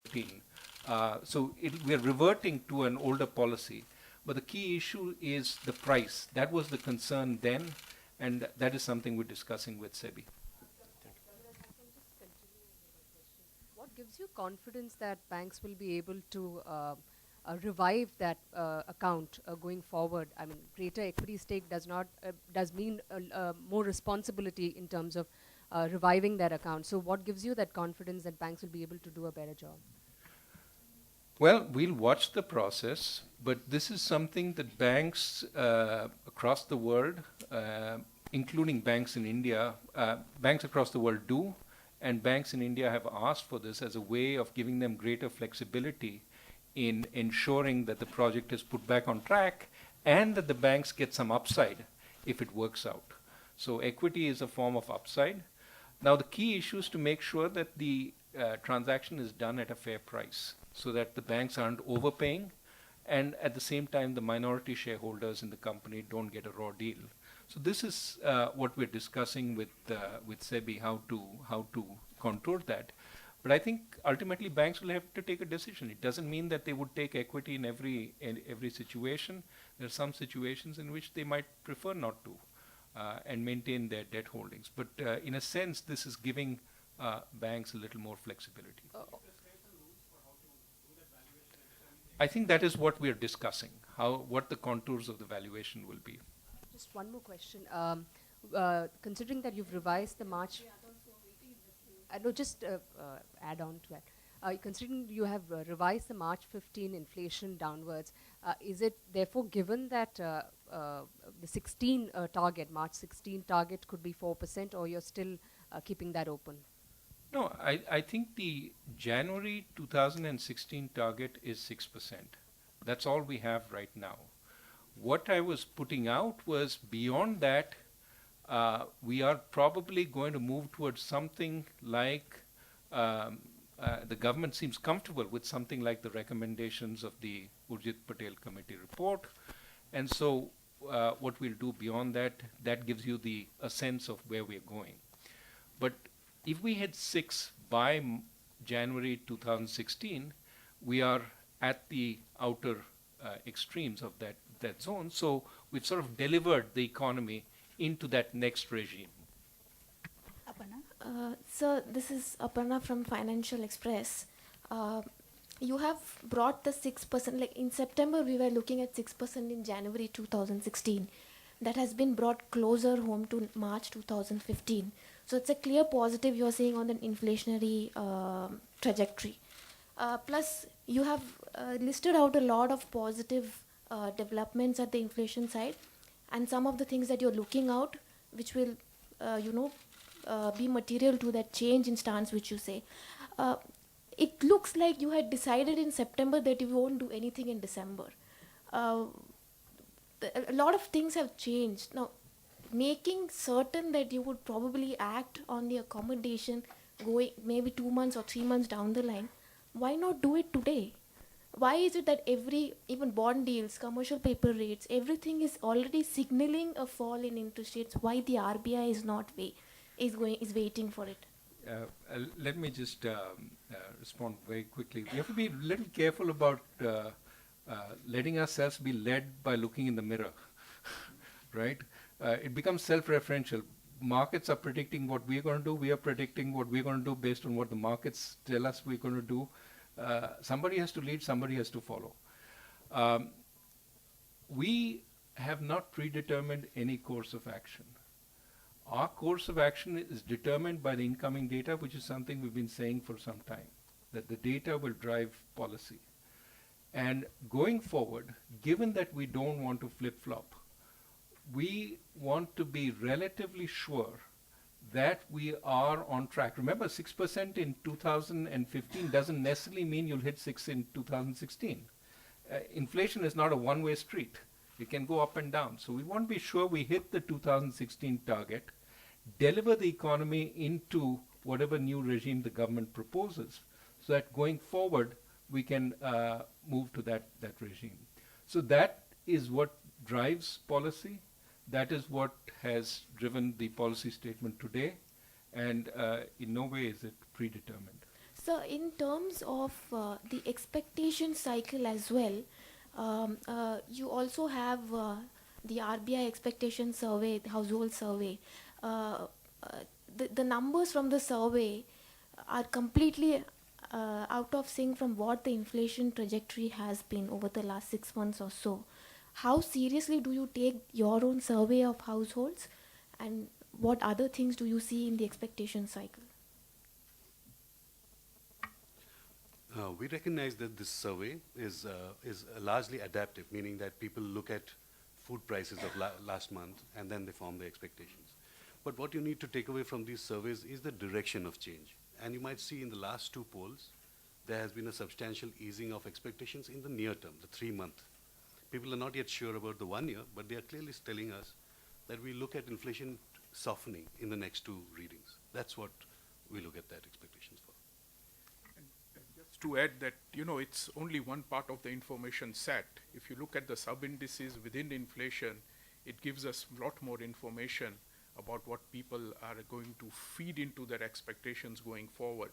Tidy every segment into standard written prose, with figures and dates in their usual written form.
13. We're reverting to an older policy. But the key issue is the price. That was the concern then, and that is something we're discussing with SEBI. What gives you confidence that banks will be able to revive that account going forward? I mean, greater equity stake does mean more responsibility in terms of reviving that account. So, what gives you that confidence that banks will be able to do a better job? Well, we'll watch the process, but this is something that banks across the world, including banks in India, banks across the world do, and banks in India have asked for this as a way of giving them greater flexibility in ensuring that the project is put back on track and that the banks get some upside if it works out. So equity is a form of upside. Now the key issue is to make sure that the transaction is done at a fair price so that the banks aren't overpaying and at the same time the minority shareholders in the company don't get a raw deal. So this is what we're discussing with SEBI, how to contour that. But I think ultimately banks will have to take a decision. It doesn't mean that they would take equity in every situation. There are some situations in which they might prefer not to and maintain their debt holdings. But in a sense, this is giving banks a little more flexibility. I think that is what we are discussing, what the contours of the valuation will be. Just one more question. Considering that you've revised the March, no, just add on to that. Considering you have revised the March 15 inflation downwards, is it therefore given that the 16 target, March 16 target, could be 4%, or you're still keeping that open? No, I think the January 2016 target is 6%. That's all we have right now. What I was putting out was beyond that, we are probably going to move towards something like the government seems comfortable with something like the recommendations of the Urjit Patel Committee report. And so what we'll do beyond that, that gives you a sense of where we're going. But if we hit 6 by January 2016, we are at the outer extremes of that zone. So we've sort of delivered the economy into that next regime. Aparna? Sir, this is Aparna from Financial Express. You have brought the 6%, like in September we were looking at 6% in January 2016. That has been brought closer home to March 2015. So it's a clear positive you're seeing on the inflationary trajectory. Plus, you have listed out a lot of positive developments at the inflation side, and some of the things that you're looking out, which will, be material to that change in stance which you say. It looks like you had decided in September that you won't do anything in December. A lot of things have changed. Now, making certain that you would probably act on the accommodation going maybe 2 months or 3 months down the line, why not do it today? Why is it that even bond deals, commercial paper rates, everything is already signaling a fall in interest rates? Why the RBI is waiting for it? Let me just respond very quickly. We have to be a little careful about letting ourselves be led by looking in the mirror, right? It becomes self-referential. Markets are predicting what we're going to do. We are predicting what we're going to do based on what the markets tell us we're going to do. Somebody has to lead, somebody has to follow. We have not predetermined any course of action. Our course of action is determined by the incoming data, which is something we've been saying for some time, that the data will drive policy. And going forward, given that we don't want to flip-flop, we want to be relatively sure that we are on track. Remember, 6% in 2015 doesn't necessarily mean you'll hit 6 in 2016. Inflation is not a one-way street. It can go up and down. So we want to be sure we hit the 2016 target, deliver the economy into whatever new regime the government proposes, so that going forward we can move to that regime. So that is what drives policy. That is what has driven the policy statement today, and in no way is it predetermined. So, in terms of the expectation cycle as well, you also have the RBI expectation survey, the household survey. Uh, uh, the numbers from the survey are completely out of sync from what the inflation trajectory has been over the last 6 months or so. How seriously do you take your own survey of households, and what other things do you see in the expectation cycle? We recognize that this survey is largely adaptive, meaning that people look at food prices of last month and then they form their expectations. But what you need to take away from these surveys is the direction of change. And you might see in the last two polls, there has been a substantial easing of expectations in the near term, the 3 month. People are not yet sure about the 1 year, but they are clearly telling us that we look at inflation softening in the next two readings. That's what we look at that expectations for. And just to add that, it's only one part of the information set. If you look at the sub-indices within inflation, it gives us a lot more information about what people are going to feed into their expectations going forward.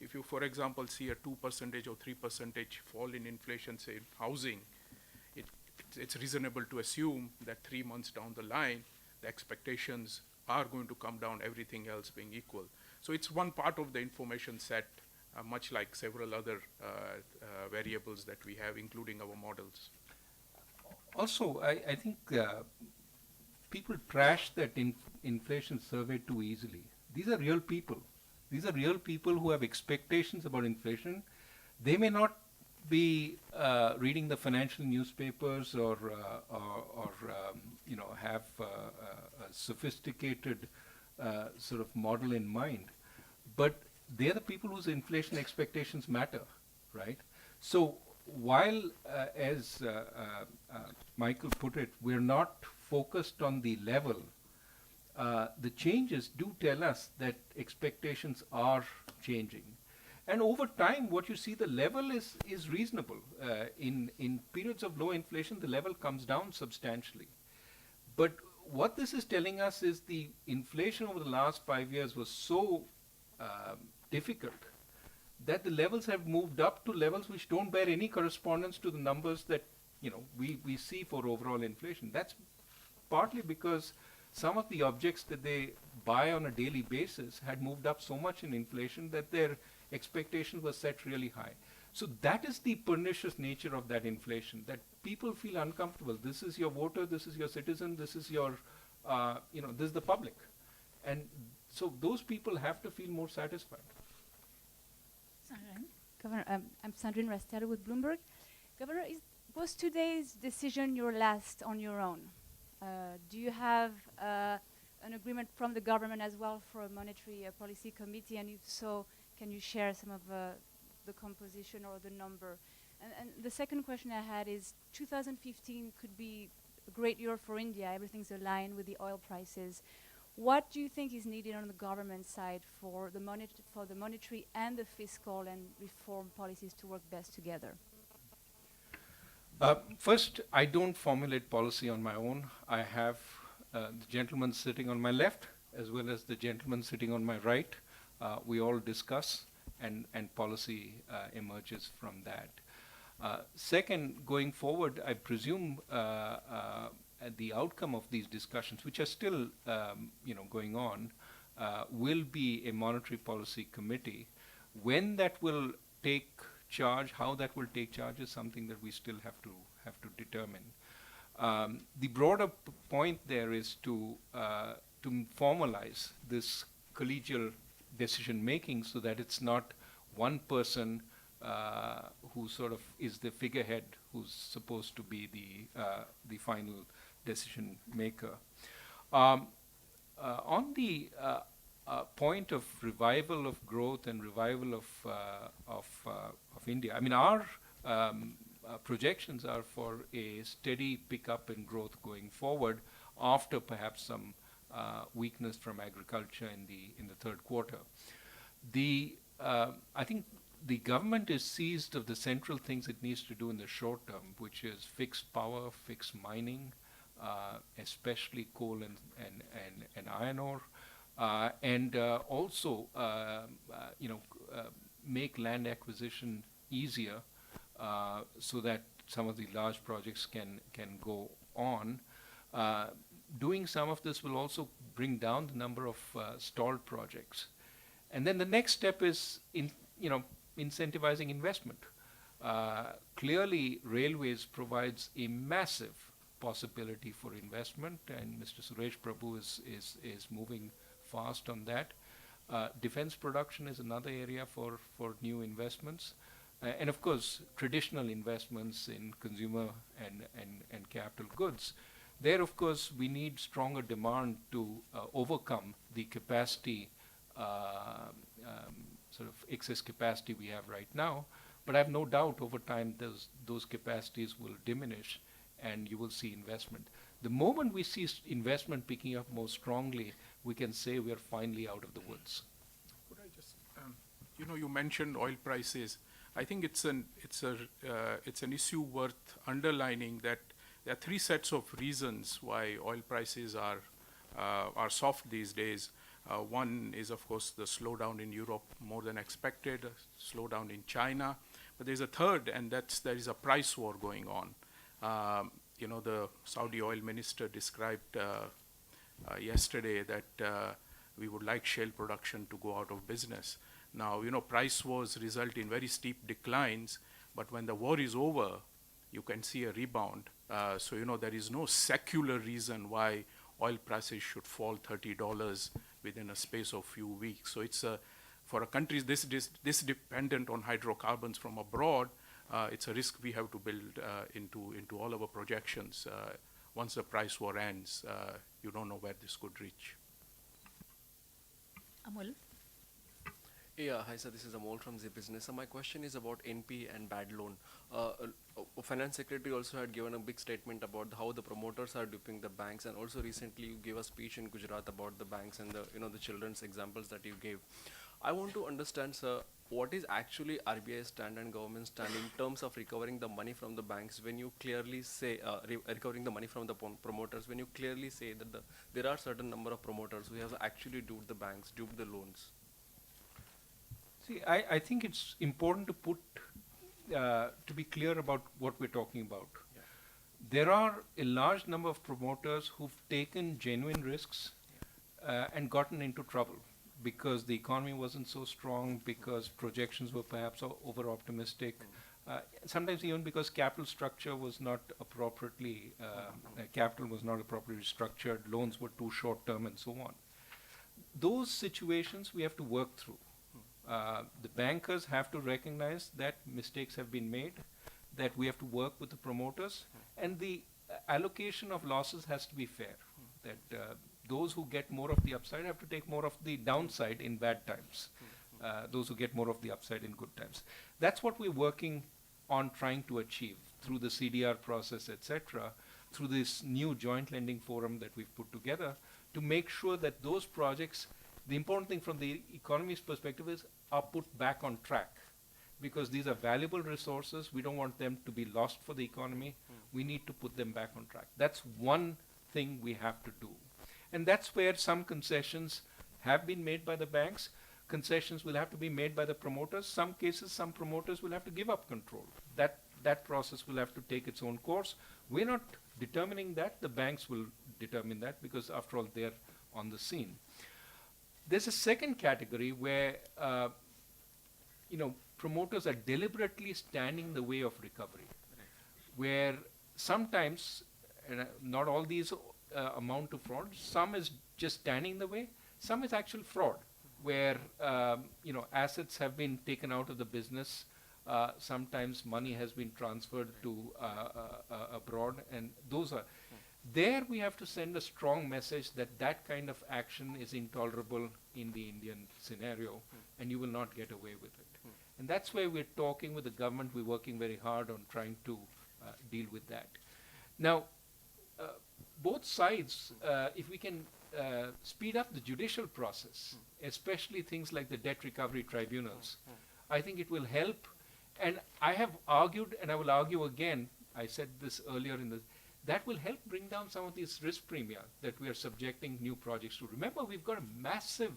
If you, for example, see a 2% or 3% fall in inflation, say in housing, it's reasonable to assume that 3 months down the line, the expectations are going to come down, everything else being equal. So it's one part of the information set, much like several other variables that we have, including our models. Also, I think people trash that inflation survey too easily. These are real people. These are real people who have expectations about inflation. They may not be reading the financial newspapers or have a sophisticated sort of model in mind, but they're the people whose inflation expectations matter, right? So while, as Michael put it, we're not focused on the level, the changes do tell us that expectations are changing. And over time, what you see, the level is reasonable. In periods of low inflation, the level comes down substantially. But what this is telling us is the inflation over the last 5 years was so difficult that the levels have moved up to levels which don't bear any correspondence to the numbers that we see for overall inflation. That's partly because some of the objects that they buy on a daily basis had moved up so much in inflation that their expectations were set really high. So that is the pernicious nature of that inflation, that people feel uncomfortable. This is your voter, this is your citizen, this is your, this is the public. And so those people have to feel more satisfied. Governor, I'm Sandrine Rastero with Bloomberg. Governor, was today's decision your last on your own? Do you have an agreement from the government as well for a monetary policy committee? And if so, can you share some of the composition or the number? And the second question I had is, 2015 could be a great year for India. Everything's aligned with the oil prices. What do you think is needed on the government side for the monetary and the fiscal and reform policies to work best together? First, I don't formulate policy on my own. I have the gentleman sitting on my left as well as the gentleman sitting on my right. We all discuss and policy emerges from that. Second, going forward, I presume the outcome of these discussions, which are still going on, will be a monetary policy committee. When that will take charge, how that will take charge, is something that we still have to determine. The broader point there is to formalize this collegial decision making so that it's not one person who sort of is the figurehead who's supposed to be the final decision maker. On the point of revival of growth and revival of India, I mean, our projections are for a steady pickup in growth going forward after perhaps some weakness from agriculture in the third quarter. I think the government is seized of the central things it needs to do in the short term, which is fix power, fix mining, especially coal and iron ore, and also make land acquisition easier so that some of the large projects can go on. Doing some of this will also bring down the number of stalled projects. And then the next step is incentivizing investment. Clearly, railways provides a massive possibility for investment, and Mr. Suresh Prabhu is moving fast on that. Defense production is another area for new investments. And of course, traditional investments in consumer and capital goods. There, of course, we need stronger demand to overcome the capacity, sort of excess capacity we have right now. But I have no doubt over time those capacities will diminish and you will see investment. The moment we see investment picking up more strongly, we can say we are finally out of the woods. Could I just, you mentioned oil prices. I think it's an issue worth underlining that there are three sets of reasons why oil prices are soft these days. One is, of course, the slowdown in Europe more than expected, slowdown in China. But there's a third, and there is a price war going on. The Saudi oil minister described yesterday that we would like shale production to go out of business. Now, price wars result in very steep declines, but when the war is over, you can see a rebound. So there is no secular reason why oil prices should fall $30 within a space of few weeks. So it's for a country this dependent on hydrocarbons from abroad, it's a risk we have to build into all our projections. Once the price war ends, you don't know where this could reach. Amol? Yeah, hi sir, this is Amol from The Business. So my question is about NP and bad loan. Finance Secretary also had given a big statement about how the promoters are duping the banks, and also recently you gave a speech in Gujarat about the banks and the children's examples that you gave. I want to understand, sir, what is actually RBI's stand and government's stand in terms of recovering the money from the banks when you clearly say, recovering the money from the promoters, when you clearly say that there are certain number of promoters who have actually duped the banks, duped the loans? See, I think it's important to put, to be clear about what we're talking about. Yeah. There are a large number of promoters who've taken genuine risks and gotten into trouble because the economy wasn't so strong, because projections were perhaps over-optimistic, sometimes even because capital structure was not appropriately, capital was not appropriately structured, loans were too short-term and so on. Those situations we have to work through. The bankers have to recognize that mistakes have been made, that we have to work with the promoters, and the allocation of losses has to be fair. That those who get more of the upside have to take more of the downside in bad times. Those who get more of the upside in good times. That's what we're working on trying to achieve through the CDR process, etc., through this new joint lending forum that we've put together to make sure that those projects, the important thing from the economy's perspective is, are put back on track, because these are valuable resources. We don't want them to be lost for the economy. We need to put them back on track. That's one thing we have to do. And that's where some concessions have been made by the banks. Concessions will have to be made by the promoters. Some cases, some promoters will have to give up control. That process will have to take its own course. We're not determining that. The banks will determine that, because after all, they're on the scene. There's a second category where promoters are deliberately standing in the way of recovery, where sometimes, not all these amount to fraud, some is just standing in the way, some is actual fraud, where assets have been taken out of the business, sometimes money has been transferred to abroad, and those are. There we have to send a strong message that that kind of action is intolerable in the Indian scenario, and you will not get away with it. And that's why we're talking with the government. We're working very hard on trying to deal with that. Now, both sides, if we can speed up the judicial process, especially things like the debt recovery tribunals, I think it will help. And I have argued, and I will argue again, I said this earlier that will help bring down some of these risk premia that we are subjecting new projects to. Remember, we've got a massive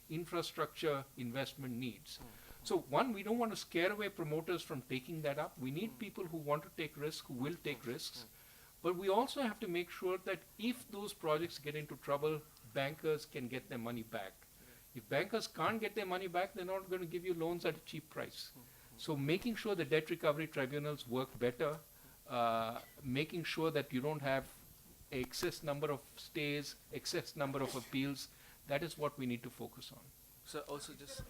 infrastructure investment needs. So one, we don't want to scare away promoters from taking that up. We need people who want to take risks, who will take risks. But we also have to make sure that if those projects get into trouble, bankers can get their money back. If bankers can't get their money back, they're not going to give you loans at a cheap price. So making sure the debt recovery tribunals work better, making sure that you don't have excess number of stays, excess number of appeals, that is what we need to focus on. So also just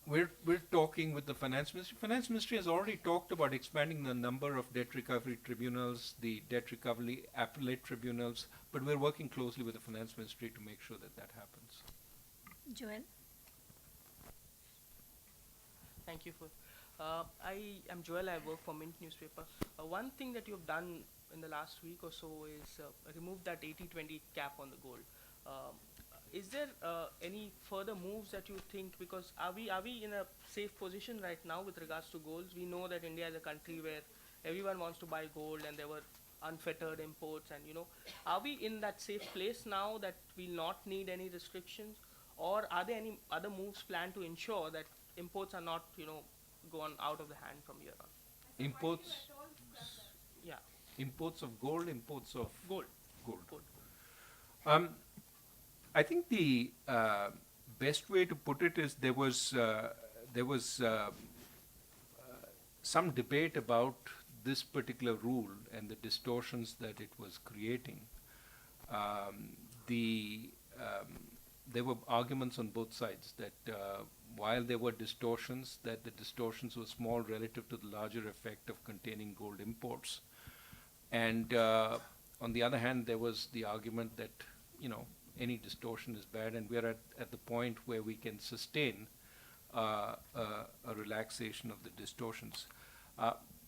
We're talking with the finance ministry. Finance ministry has already talked about expanding the number of debt recovery tribunals, the debt recovery appellate tribunals, but we're working closely with the finance ministry to make sure that that happens. Joel? Thank you for. I am Joel. I work for Mint newspaper. One thing that you've done in the last week or so is remove that 80-20 cap on the gold. Is there any further moves that you think? Because are we in a safe position right now with regards to golds? We know that India is a country where everyone wants to buy gold, and there were unfettered imports, and are we in that safe place now that we'll not need any restrictions, or are there any other moves planned to ensure that imports are not gone out of the hand from here on? Imports, Yeah, imports of gold, imports of gold. gold. I think the best way to put it is there was some debate about this particular rule and the distortions that it was creating. There were arguments on both sides that while there were distortions, that the distortions were small relative to the larger effect of containing gold imports. And on the other hand, there was the argument that, any distortion is bad, and we're at the point where we can sustain a relaxation of the distortions.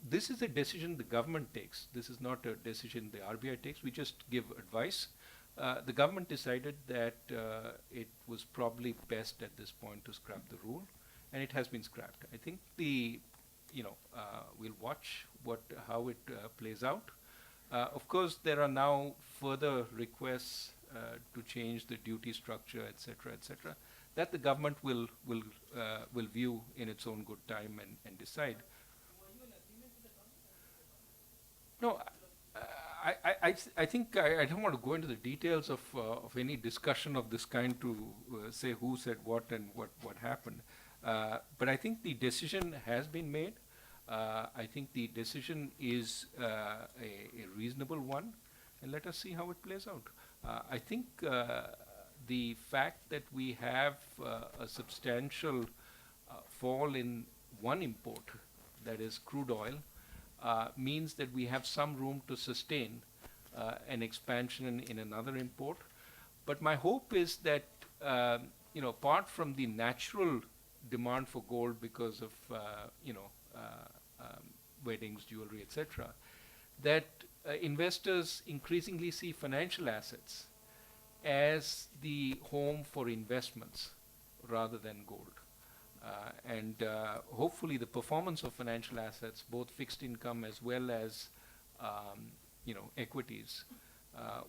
This is a decision the government takes. This is not a decision the RBI takes. We just give advice. The government decided that it was probably best at this point to scrap the rule, and it has been scrapped. I think we'll watch how it plays out. Of course, there are now further requests to change the duty structure, etc., that the government will view in its own good time and decide. No, I think I don't want to go into the details of any discussion of this kind to say who said what and what happened. But I think the decision has been made. I think the decision is a reasonable one, and let us see how it plays out. I think the fact that we have a substantial fall in one import, that is crude oil, means that we have some room to sustain an expansion in another import. But my hope is that, apart from the natural demand for gold because of, weddings, jewelry, etc., that investors increasingly see financial assets as the home for investments rather than gold. And hopefully the performance of financial assets, both fixed income as well as equities,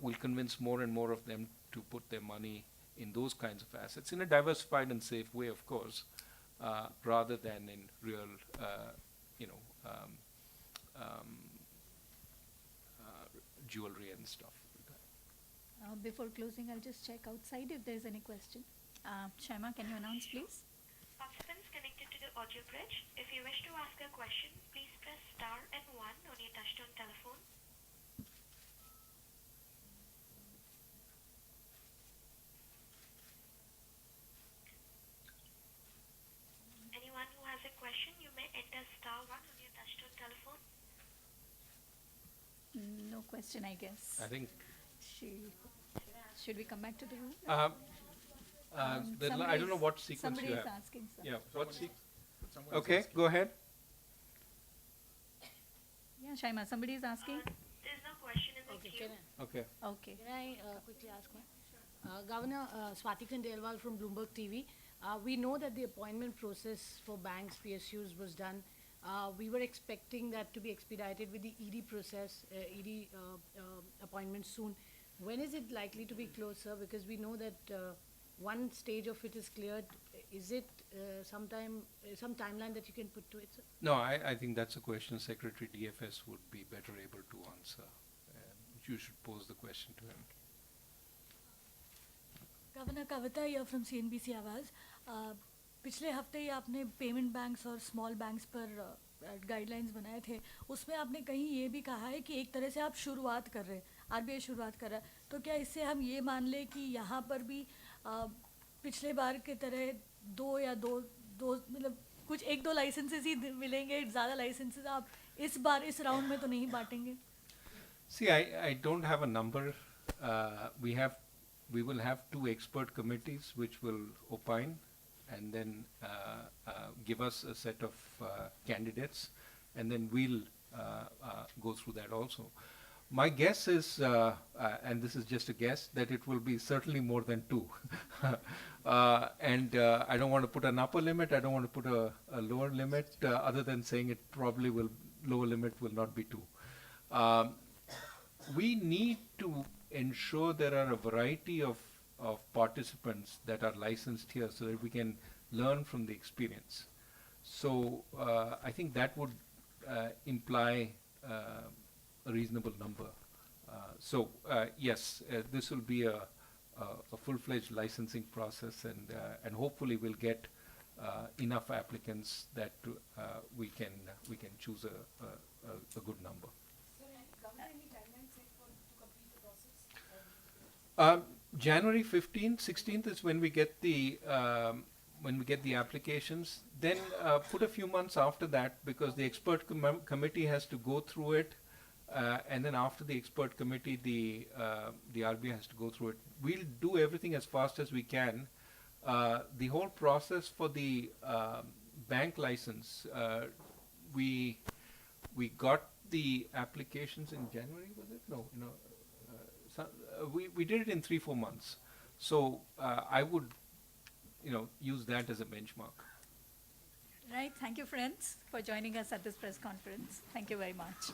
will convince more and more of them to put their money in those kinds of assets in a diversified and safe way, of course, rather than in real, jewelry and stuff. Before closing, I'll just check outside if there's any question. Shaima, can you announce, please? Participants connected to the audio bridge, if you wish to ask a question, please press star and 1 on your touchtone telephone. Anyone who has a question, you may enter star 1 on your touchtone telephone. No question, I guess. I think Should we come back to the room? I don't know what sequence somebody you is have. asking something. Yeah, what sequence? Okay, go ahead. Yeah, Shaima, somebody is asking. There's no question in the queue. Okay. Okay. Can I quickly ask one? Governor Swati Khandelwal from Bloomberg TV. We know that the appointment process for banks, PSUs was done. We were expecting that to be expedited with the ED process, ED appointment soon. When is it likely to be closed, sir? Because we know that one stage of it is cleared. Is it some timeline that you can put to it, sir? No, I think that's a question Secretary DFS would be better able to answer. You should pose the question to him. Governor Kavita here from CNBC आवाज़ पिछले हफ्ते ही आपने payment banks और small banks पर guidelines बनाए थे उसमें आपने कहीं ये भी कहा है कि एक तरह से आप शुरुआत कर रहे हैं RBI शुरुआत कर रहा है तो क्या इससे हम ये मान लें कि यहाँ पर भी पिछले बार की तरह दो मतलब कुछ 1-2 लाइसेंसेस ही मिलेंगे ज़्यादा लाइसेंसेस आप इस बार इस राउंड में तो नहीं बांटेंगे? See, I don't have a number. We will have 2 expert committees which will opine and then give us a set of candidates, and then we'll go through that also. My guess is, and this is just a guess, that it will be certainly more than 2. And I don't want to put an upper limit, I don't want to put a lower limit, other than saying it probably will, lower limit will not be 2. We need to ensure there are a variety of participants that are licensed here so that we can learn from the experience. So I think that would imply a reasonable number. So yes, this will be a full-fledged licensing process, and hopefully we'll get enough applicants that we can choose a good number. January 15th, 16th is when we get the applications. Then put a few months after that, because the expert committee has to go through it, and then after the expert committee, the RBI has to go through it. We'll do everything as fast as we can. The whole process for the bank license, we got the applications in January, was it? No. We did it in 3-4 months. So I would, use that as a benchmark. Right. Thank you, friends, for joining us at this press conference. Thank you very much.